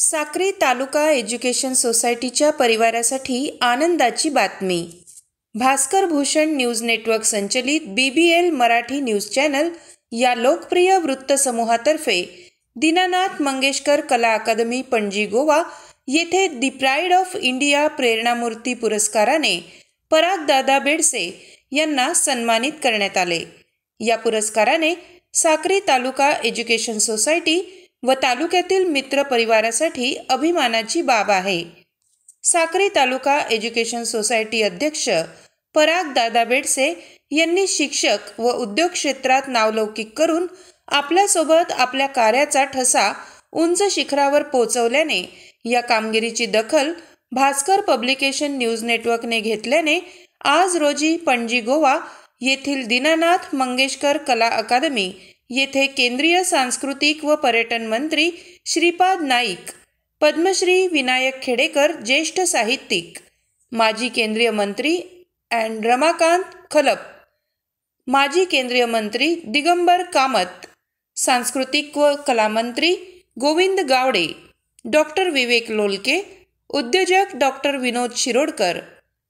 साक्री तालुका education सोसायटीच्या परिवारासाठी आनंदाची बातमी। भास्कर भूषण न्यूज नेटवर्क संचलित BBL मराठी न्यूज चॅनल या लोकप्रिय वृत्तसमूहातर्फे दीनानाथ मंगेशकर कला अकादमी पणजी गोवा येथे दी प्राइड ऑफ इंडिया प्रेरणामूर्ती पुरस्काराने पराग दादा बेडसे यांना सन्मानित करण्यात आले। या पुरस्काराने साक्री तालुका एज्युकेशन सोसायटी व तालुक्यातील मित्र परिवारासाठी अभिमानाची बाब आहे। साक्री तालुका एज्युकेशन सोसायटी अध्यक्ष पराग दादा बेडसे यांनी शिक्षक व उद्योग क्षेत्रात नावलौकिक करून आपल्यासोबत आपल्या कार्याचा ठसा उंच शिखरावर पोहोचवल्याने या कामगिरीची दखल भास्कर पब्लिकेशन न्यूज नेटवर्कने घेतल्याने आज रोजी पणजी गोवा येथील दीनानाथ मंगेशकर कला अकादमी येथे केंद्रीय सांस्कृतिक व पर्यटन मंत्री श्रीपाद नाईक, पद्मश्री विनायक खेडेकर ज्येष्ठ साहित्यिक, माजी केंद्रीय मंत्री रमाकांत खलप, माजी केंद्रीय मंत्री दिगंबर कामत, सांस्कृतिक व कला मंत्री गोविंद गावडे, डॉक्टर विवेक लोलके, उद्योजक डॉक्टर विनोद शिरोडकर,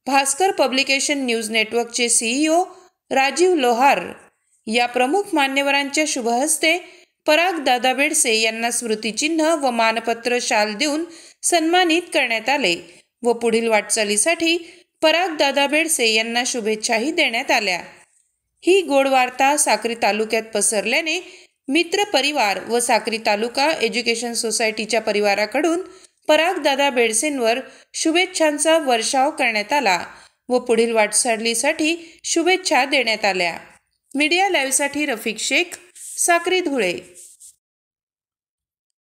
भास्कर पब्लिकेशन न्यूज नेटवर्कचे CEO राजीव लोहार या प्रमुख मान्यवरांच्या शुभहस्ते पराग दादा बेडसे यांना स्मृतिचिन्ह व मानपत्र शाल देऊन सन्मानित करण्यात आले व पुढील वाटचालीसाठी पराग दादा बेडसे यांना शुभेच्छाही देण्यात आल्या। ही गोड वार्ता साक्री तालुक्यात पसरल्याने मित्र परिवार व साक्री तालुका एज्युकेशन सोसायटीच्या परिवाराकडून पराग दादा बेडसेंवर शुभेच्छांचा वर्षाव करण्यात आला व पुढील वाटचालीसाठी शुभेच्छा देण्यात आल्या। मीडिया लाईव्हसाठी रफिक शेख, साक्री धुळे।